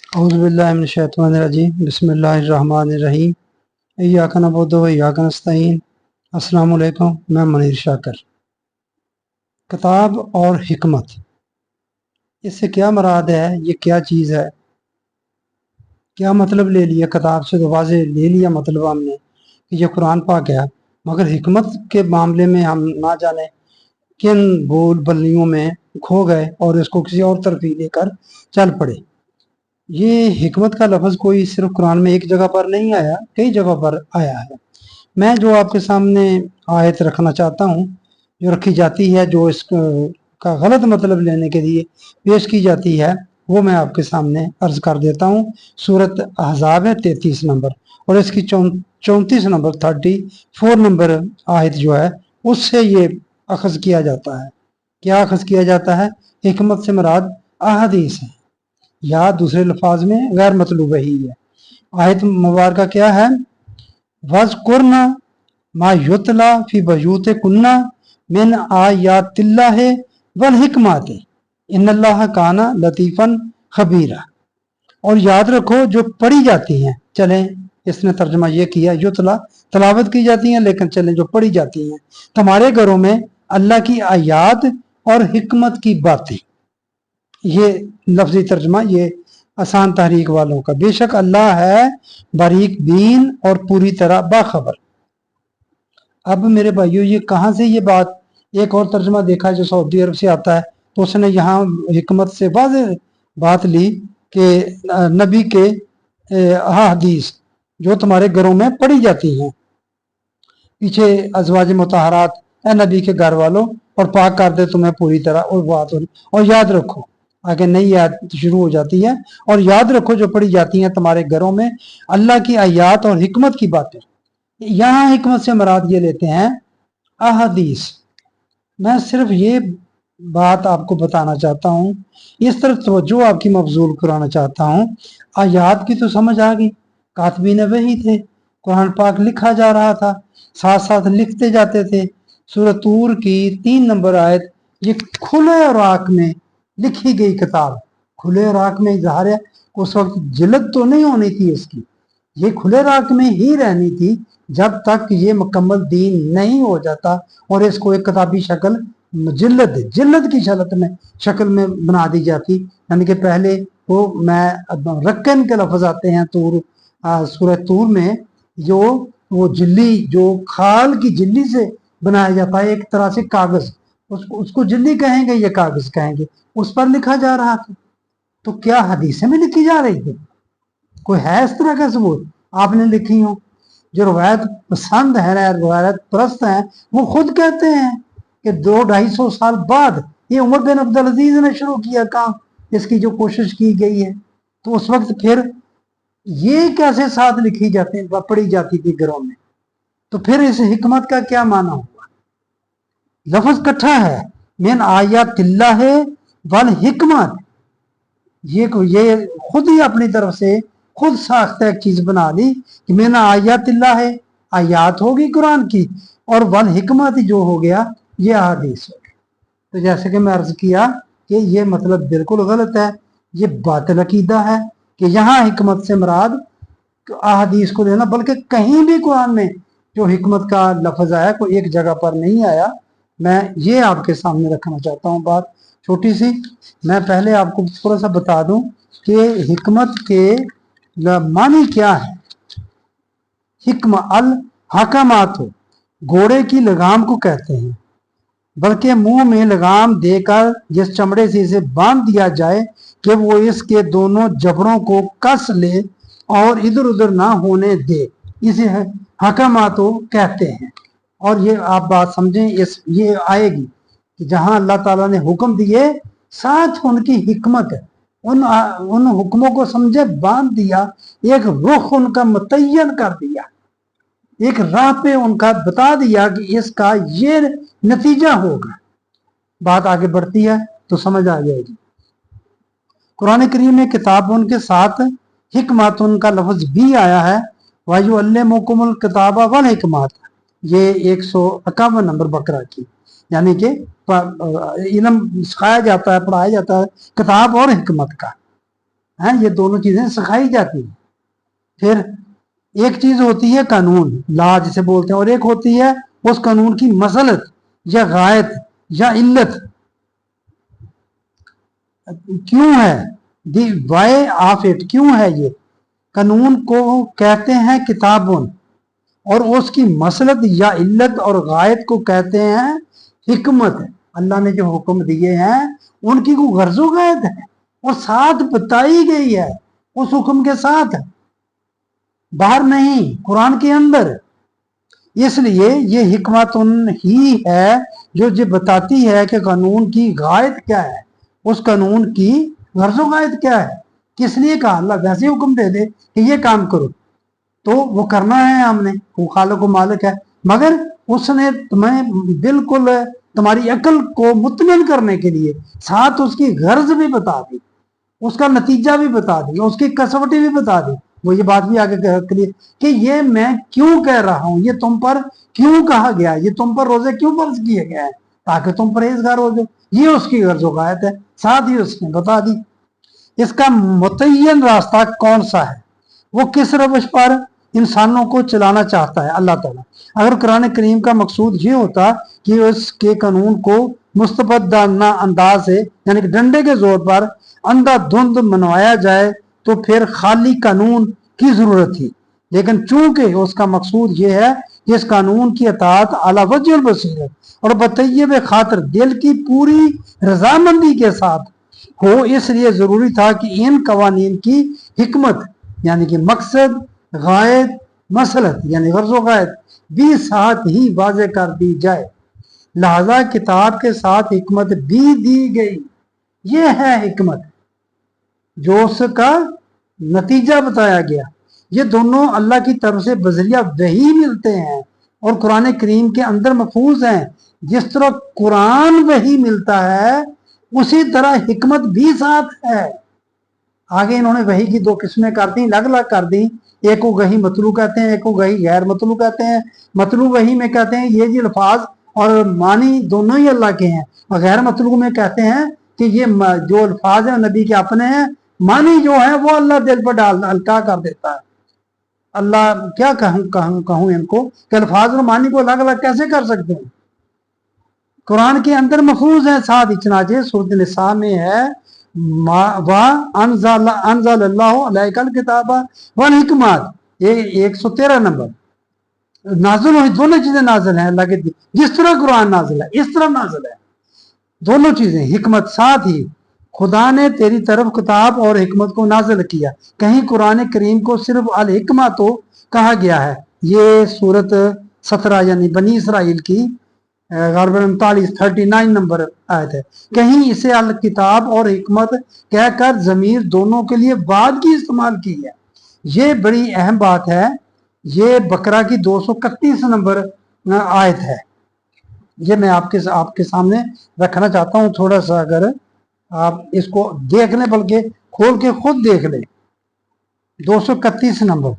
औज़ुबिल्लाहिमिनश्शैतानिर्रजीम बिस्मिल्लाहिर्रहमानिर्रहीम इय्याका नअबुदु व इय्याका नस्तईन। अस्सलाम वालेकुम। मैं मुनीर शाकर। किताब और हिकमत, इससे क्या मुराद है? ये क्या चीज़ है? क्या मतलब ले लिया? किताब से तो वाज़े ले लिया मतलब हमने कि ये कुरान पाक है, मगर हिकमत के मामले में हम ना जाने किन बोल बल्लियों में खो गए और इसको किसी और तरफ ही लेकर चल पड़े। ये हिकमत का लफ्ज़ कोई सिर्फ कुरान में एक जगह पर नहीं आया, कई जगह पर आया है। मैं जो आपके सामने आयत रखना चाहता हूँ, जो रखी जाती है, जो का गलत मतलब लेने के लिए पेश की जाती है, वो मैं आपके सामने अर्ज कर देता हूँ। सूरत अहज़ाब है 33 नंबर, और इसकी 34 नंबर 34 नंबर आयत जो है उससे ये अखज़ किया जाता है। क्या अखज़ किया जाता है? हिकमत से मुराद अहादीस है, या दूसरे लफाज में गैर मतलूब ही है। आयत मुबारका क्या है? वज़कुरना मा युतला फी बयूतिकुन्ना मिन आयातिल्लाहि वल हिकमति इन्नल्लाह काना लतीफ़न खबीरा। और याद रखो जो पढ़ी जाती हैं, चलें इसने तर्जमा ये किया, युतला तलावत की जाती हैं, लेकिन चलें जो पढ़ी जाती हैं तुम्हारे घरों में अल्लाह की आयात और हिकमत की बातें। ये लफ्जी तर्जमा ये आसान तहरीक वालों का। बेशक अल्लाह है बारीक बीन और पूरी तरह बाखबर। अब मेरे भाइयों, ये कहाँ से ये बात? एक और तर्जमा देखा जो सऊदी अरब से आता है, तो उसने यहाँ हिकमत से वाज़ेह बात ली कि नबी के हदीस जो तुम्हारे घरों में पढ़ी जाती हैं, पीछे अज़वाज मुतहरात, ए नबी के घर वालों, और पाक कर दे तुम्हें पूरी तरह, और बात हो। और याद रखो, आगे नई आयत शुरू हो जाती है, और याद रखो जो पढ़ी जाती हैं तुम्हारे घरों में अल्लाह की आयात और हिकमत की बातें। यहाँ हिकमत से मुराद ये लेते हैं अहदीस। मैं सिर्फ ये बात आपको बताना चाहता हूँ, इस तरफ तवज्जो आपकी मबजूल कराना चाहता हूँ। आयात की तो समझ आ गई, कातबीन वही थे, कुरान पाक लिखा जा रहा था, साथ साथ लिखते जाते थे। सूरत तूर की 3 नंबर आयत, ये खुले और आँख में लिखी गई किताब। खुले और आँख में इजहार है, उस वक्त जिल्लत तो नहीं होनी थी इसकी, ये खुले राख में ही रहनी थी जब तक ये मुकम्मल दीन नहीं हो जाता, और इसको एक किताबी शक्ल जिल्लत की शक्ल में बना दी जाती। यानी कि पहले वो मैं रक्कन के लफ्ज आते हैं तूर, सूरत तूर में, जो वो जिल्ली, जो खाल की जिल्ली से बनाया जाता है, एक तरह से कागज, उसको जिल्ली कहेंगे, ये कागज कहेंगे, उस पर लिखा जा रहा था। तो क्या हदीसें में लिखी जा रही थी? कोई है इस तरह का सबूत आपने लिखी हो? जो रवायत पसंद है, रवायत परस्त हैं, वो खुद कहते हैं कि 200-250 साल बाद ये उमर बिन अब्दुल अजीज ने शुरू किया काम, इसकी जो कोशिश की गई है। तो उस वक्त फिर ये कैसे साथ लिखी जाती है, पढ़ी जाती थी घरों में? तो फिर इस हिकमत का क्या माना हुआ? लफ्ज कट्ठा है, मिन आयातिल्लाह वल हिकमत। ये खुद ही अपनी तरफ से खुद साख्ता एक चीज बना ली कि मेरा आयातिल्लाह है, आयात होगी कुरान की, और वल हिकमत जो हो गया ये अहादीस हो गया। तो जैसे कि मैं अर्ज किया कि ये मतलब बिल्कुल गलत है, ये बातिल अकीदा है कि यहाँ हिकमत से मुराद अहादीस को लेना, बल्कि कहीं भी कुरान में जो हिकमत का लफ्ज आया कोई एक जगह पर नहीं आया। मैं ये आपके सामने रखना चाहता हूँ बात छोटी सी। मैं पहले आपको थोड़ा सा बता दूं कि हिकमत के मानी क्या है। हिक्म अल हकमात हो, घोड़े की लगाम को कहते हैं, बल्कि मुंह में लगाम देकर जिस चमड़े से इसे बांध दिया जाए कि वो इसके दोनों जबड़ों को कस ले और इधर उधर ना होने दे, इसे हकमातो कहते हैं। और ये आप बात समझें, ये आएगी कि जहां अल्लाह ताला ने हुक्म दिए, साथ उनकी हिकमत है, उन हुक्मों को समझे, बांध दिया, एक रुख उनका मुतय्यन कर दिया, एक राह पे उनका बता दिया कि इसका ये नतीजा होगा। बात आगे बढ़ती है तो समझ आ जाएगी। कुरान करीम में किताब उनके साथ हिकमत उनका लफ्ज भी आया है, वायु अल्लमुकुमुल किताबा वल हिकमत, ये 151 नंबर बकरा की, यानी कि इल्म सिखाया जाता है, पढ़ाया जाता है किताब और हिकमत का। ہیں, یہ دونوں چیزیں سکھائی جاتی ہیں. پھر ایک چیز ہوتی ہے قانون لا جسے بولتے ہیں, اور ایک ہوتی ہے اس قانون کی مصلحت یا غایت یا علت. کیوں ہے دی وائی آف اٹ, کیوں ہے یہ قانون کو کہتے ہیں کتابون, اور اس کی مصلحت یا علت اور غایت کو کہتے ہیں حکمت. اللہ نے جو حکم دیے ہیں ان کی کوئی غرض و غایت ہے, اور ساتھ بتائی گئی ہے اس حکم کے ساتھ, باہر نہیں, قرآن کے اندر. اس لیے یہ حکمت ہی ہے جو یہ بتاتی ہے کہ قانون کی غایت کیا ہے, اس قانون کی غرض و غایت کیا ہے, کس لیے کہا. اللہ ویسے حکم دے دے کہ یہ کام کرو تو وہ کرنا ہے ہم نے, وہ خالق و مالک ہے, مگر اس نے تمہیں بالکل تمہاری عقل کو مطمئن کرنے کے لیے ساتھ اس کی غرض بھی بتا دی, اس کا نتیجہ بھی بتا دی, اس کی کسوٹی بھی بتا دی. وہ یہ بات بھی آگے کلیئر کہ یہ میں کیوں کہہ رہا ہوں, یہ تم پر کیوں کہا گیا, یہ تم پر روزے کیوں فرض کیے گئے ہیں, تاکہ تم پرہیزگار ہو جاؤ. یہ اس کی غرض و غایت ہے, ساتھ ہی اس نے بتا دی. اس کا متعین راستہ کون سا ہے, وہ کس روش پر انسانوں کو چلانا چاہتا ہے اللہ تعالیٰ. اگر قرآن کریم کا مقصود یہ ہوتا کہ اس کے قانون کو مستبدانہ انداز سے یعنی کہ ڈنڈے کے زور پر اندھا دھند منوایا جائے تو پھر خالی قانون کی ضرورت تھی. لیکن چونکہ اس کا مقصود یہ ہے کہ اس قانون کی اطاعت علی وجہ البصیرت اور بطیب خاطر دل کی پوری رضامندی کے ساتھ ہو, اس لیے ضروری تھا کہ ان قوانین کی حکمت یعنی کہ مقصد, غایت, مصلحت یعنی غرض و غایت بھی ساتھ ہی واضح کر دی جائے. لہذا کتاب کے ساتھ حکمت بھی دی گئی. یہ ہے حکمت جو اس کا نتیجہ بتایا گیا. یہ دونوں اللہ کی طرف سے بذریعہ وحی ملتے ہیں اور قرآن کریم کے اندر محفوظ ہیں. جس طرح قرآن وحی ملتا ہے اسی طرح حکمت بھی ساتھ ہے. آگے انہوں نے وحی کی دو قسمیں کر دی, الگ الگ کر دی. ایک کو وحی مطلوع کہتے ہیں, ایک کو وحی غیر مطلوع کہتے ہیں. مطلوع وحی میں کہتے ہیں یہ الفاظ اور معنی دونوں ہی اللہ کے ہیں, اور غیر مطلوع میں کہتے ہیں کہ یہ جو الفاظ ہیں نبی کے اپنے ہیں, معنی جو ہے وہ اللہ دل پر القا کر دیتا ہے. اللہ کیا کہوں ان کو کہ الفاظ اور معنی کو الگ الگ کیسے کر سکتے ہیں, قرآن کے اندر محفوظ ہیں. ساتھ چنانچہ سورۃ النساء میں ہے انزل اللہ علیک الکتاب والحکمت, یہ 113 نمبر. نازل ہوئی دونوں چیزیں نازل ہیں اللہ کے, جس طرح قرآن نازل ہے اس طرح نازل ہے دونوں چیزیں, حکمت ساتھ ہی. خدا نے تیری طرف کتاب اور حکمت کو نازل کیا. کہیں قرآن کریم کو صرف الحکمہ تو کہا گیا ہے, یہ سورت 17 یعنی بنی اسرائیل کی غالباً 39 نمبر آیت ہے. کہیں اسے الکتاب اور حکمت کہہ کر ضمیر دونوں کے لیے بعد کی استعمال کی ہے. یہ بڑی اہم بات ہے. یہ بقرہ کی 231 نمبر آیت ہے. یہ میں آپ کے سامنے رکھنا چاہتا ہوں, تھوڑا سا اگر آپ اس کو دیکھ لیں, بلکہ کھول کے خود دیکھ لیں. 231 نمبر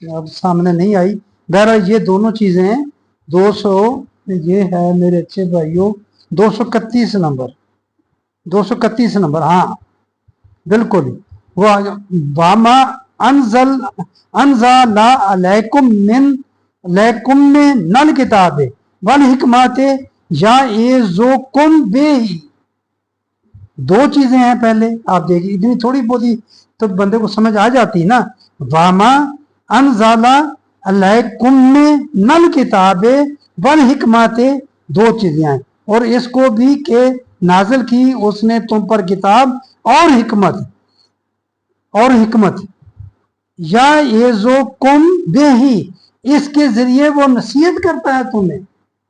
اب سامنے نہیں آئی. بہرحال یہ دونوں چیزیں 200 یہ ہے میرے اچھے بھائیوں 231 نمبر 231 نمبر, ہاں بالکل. وہ واما انزل علیکم میں نل کتاب والحکمت یعظکم بہ. دو چیزیں ہیں پہلے, آپ دیکھیے اتنی تھوڑی بہت ہی تو بندے کو سمجھ آ جاتی نا. واما انزل علیکم میں نل کتاب والحکمت, دو چیزیں ہیں, اور اس کو بھی کہ نازل کی اس نے تم پر کتاب اور حکمت یعظکم بہ, اس کے ذریعے وہ نصیحت کرتا ہے تمہیں.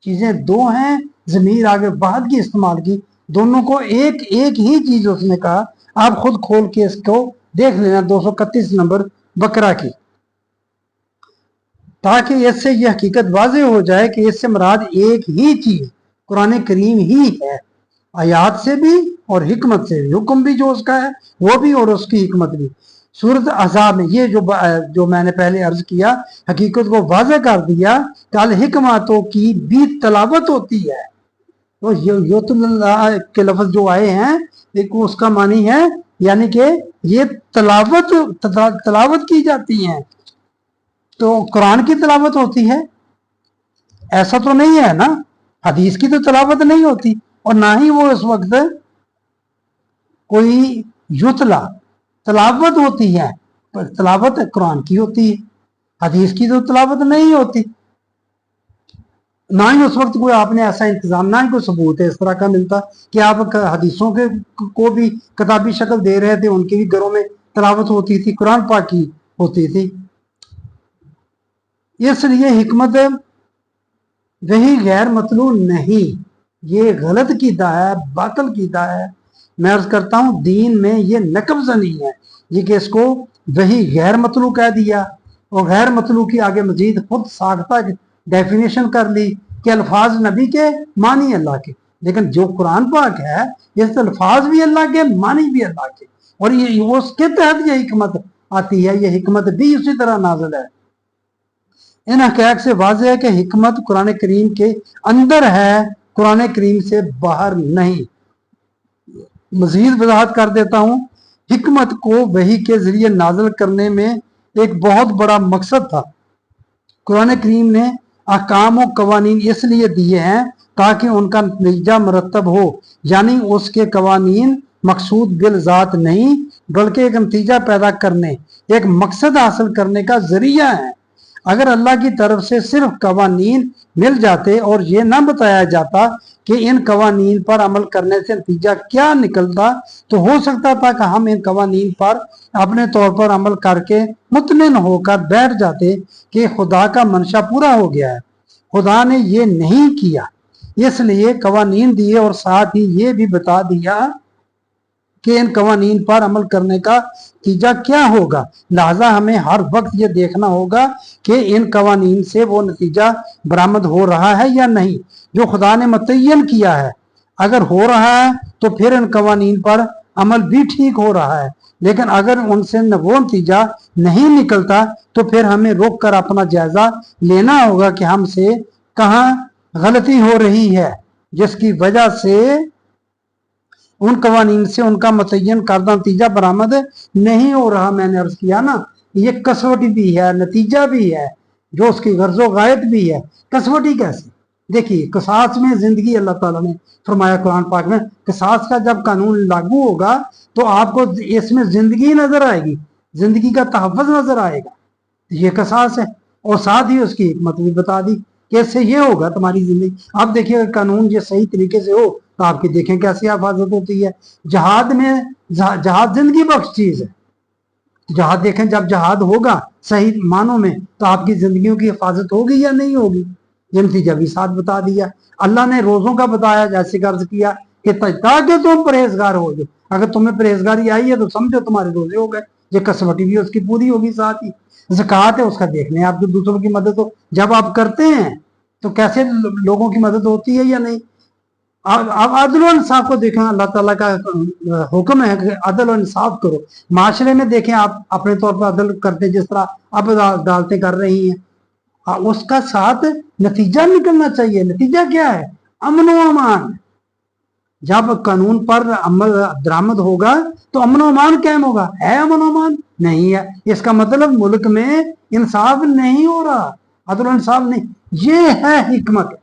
چیزیں دو ہیں, ضمیر آگے بعد کی استعمال کی, دونوں کو ایک ہی چیز اس نے کہا. آپ خود کھول کے اس کو دیکھ لینا 231 نمبر بقرہ کی, تاکہ اس سے یہ حقیقت واضح ہو جائے کہ اس سے مراد ایک ہی چیز قرآن کریم ہی ہے, آیات سے بھی اور حکمت سے بھی. حکم بھی جو اس کا ہے وہ بھی اور اس کی حکمت بھی. سورۃ احزاب میں یہ جو میں نے پہلے عرض کیا حقیقت کو واضح کر دیا کہ الحکمتوں کی بھی تلاوت ہوتی ہے, तो युतला के लफ्ज जो आए हैं एक उसका मानी है यानी कि ये तलावत की जाती है। तो कुरान की तलावत होती है ऐसा तो नहीं है ना, हदीस की तो तलावत नहीं होती, और ना ही वो उस वक्त कोई युतला तलावत होती है, पर तलावत कुरान की होती है, हदीस की तो तलावत नहीं होती। ना ही उस वक्त कोई आपने ऐसा इंतजाम, ना ही कोई सबूत है इस तरह का मिलता कि आप हदीसों के को भी किताबी शक्ल दे रहे थे, उनके भी घरों में तलावत होती थी, कुरान पाक की होती थी। इसलिए हिकमत वही गैर मतलू नहीं, ये गलत कीदा है, बातल कीदा है। मैं अर्ज करता हूं दीन में ये नकब्ज़ नहीं है, ये कि इसको वही गैर मतलू कह दिया और गैर मतलू की आगे मजीद खुद साख्ता डेफिनेशन कर ली कि अल्फाज नबी के मानी अल्लाह के, लेकिन जो कुरान पाक है इस अल्फाज भी अल्लाह के मानी भी अल्लाह के, और ये उसके तहत ये हिकमत आती है, ये हिकमत भी उसी तरह नाज़िल है। इन हक़ाइक़ से वाज़ेह है कि हिकमत कुरान करीम के अंदर है, कुरान करीम से बाहर नहीं। मजीद वजाहत कर देता हूँ, हिकमत को वही के जरिए नाज़िल करने में एक बहुत बड़ा मकसद था। कुरान करीम ने अहकाम और कवानीन इसलिए दिए हैं ताकि उनका नतीजा मरतब हो, यानी उसके कवानीन मकसूद बिल ज़ात नहीं बल्कि एक नतीजा पैदा करने, एक मकसद हासिल करने का जरिया है। अगर अल्लाह की तरफ से सिर्फ कवानीन मिल जाते और ये ना बताया जाता कि इन कवानीन पर अमल करने से नतीजा क्या निकलता, तो हो सकता था कि हम इन कवानीन पर अपने तौर पर अमल करके मुतमिन होकर बैठ जाते कि खुदा का मंशा पूरा हो गया है। खुदा ने ये नहीं किया, इसलिए कवानीन दिए और साथ ही ये भी बता दिया कि इन कवानीन पर अमल करने का नतीजा क्या होगा। लिहाजा हमें हर वक्त ये देखना होगा कि इन कवानीन से वो नतीजा बरामद हो रहा है या नहीं जो खुदा ने मुतय्यन किया है। अगर हो रहा है तो फिर इन कवानीन पर अमल भी ठीक हो रहा है, लेकिन अगर उनसे वो नतीजा नहीं निकलता तो फिर हमें रोक कर अपना जायजा लेना होगा कि हमसे कहाँ गलती हो रही है, जिसकी वजह से उन कवानीन से उनका मुतय्यन करदा नतीजा बरामद नहीं हो रहा। मैंने अर्ज किया ना, ये कसवटी भी है, नतीजा भी है, जो उसकी गर्जो गायत भी है। कसवटी कैसे? देखिए, कसास में जिंदगी अल्लाह ताला ने फरमाया कुरान पाक में, कसास का जब कानून लागू होगा तो आपको इसमें जिंदगी नजर आएगी, जिंदगी का तहफ़्फ़ुज़ नजर आएगा, ये कसास है। और साथ ही उसकी हिकमत भी बता दी कि इससे ये होगा तुम्हारी जिंदगी। आप देखिए अगर कानून ये सही तरीके से हो तो आपकी देखें कैसी हिफाजत होती है। जहाद में जहाद जिंदगी बख्श चीज है। जहाद देखें, जब जहाद होगा सही मानों में तो आपकी जिंदगियों की हिफाजत होगी या नहीं होगी, ये नतीजा भी साथ बता दिया। अल्लाह ने रोजों का बताया, जैसे कर्ज किया कि ताकि तुम परहेजगार हो जाओ। अगर तुम्हें परहेजगारी आई है तो समझो तुम्हारे रोजे हो गए, ये कसवटी भी उसकी पूरी होगी। साथ ही ज़कात है, उसका देखने आप जो दूसरों की मदद हो, जब आप करते हैं तो कैसे लोगों की मदद होती है या नहीं। आप अदल और इंसाफ को देखें, अल्लाह ताला का हुक्म है कि अदल और इंसाफ करो। माशरे में देखें, आप अपने तौर पर अदल करते जिस तरह अब अदालतें कर रही हैं, उसका साथ नतीजा निकलना चाहिए। नतीजा क्या है? अमन व अमान। जब कानून पर अमल दरामद होगा तो अमन व अमान कायम होगा। है अमन व अमान? नहीं है। इसका मतलब मुल्क में इंसाफ नहीं हो रहा, अदल और इंसाफ नहीं। ये है हिकमत।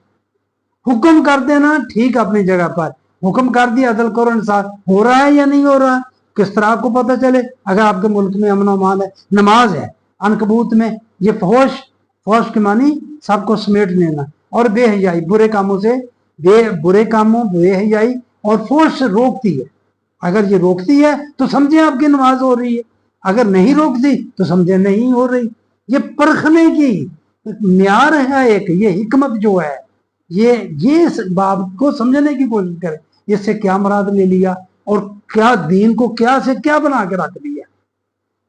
हुक्म कर देना ठीक अपनी जगह पर, हुक्म कर दिया अदल करो इंसाफ, हो रहा है या नहीं हो रहा, किस तरह आपको पता चले? अगर आपके मुल्क में अमन अमान है, नमाज है, अनकबूत में ये फौश के मानी सबको समेट लेना, और बेहयाई बुरे कामों से बुरे कामों बेहयाई और फोश रोकती है। अगर ये रोकती है तो समझे आपकी नमाज हो रही है, अगर नहीं रोकती तो समझे नहीं हो रही। ये परखने की म्यार है एक, ये हिकमत जो है, ये इस बात को समझने की कोशिश करें, इससे क्या मुराद ले लिया और क्या दीन को क्या से क्या बना के रख दिया।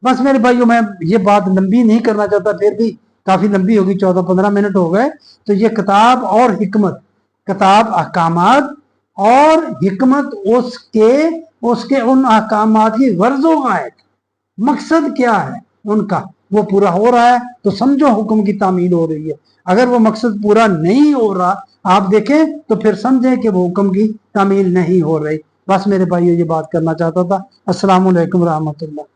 बस मेरे भाइयों, मैं ये बात लंबी नहीं करना चाहता, फिर भी काफी लंबी होगी, 14-15 मिनट हो गए। तो ये किताब और हिकमत, किताब अहकामात और हिकमत उसके उन अहकामात की गर्ज़ो गायत, मकसद क्या है उनका, وہ پورا ہو رہا ہے تو سمجھو حکم کی تعمیل ہو رہی ہے، اگر وہ مقصد پورا نہیں ہو رہا آپ دیکھیں تو پھر سمجھیں کہ وہ حکم کی تعمیل نہیں ہو رہی۔ بس میرے بھائیو یہ بات کرنا چاہتا تھا۔ السلام علیکم ورحمۃ اللہ۔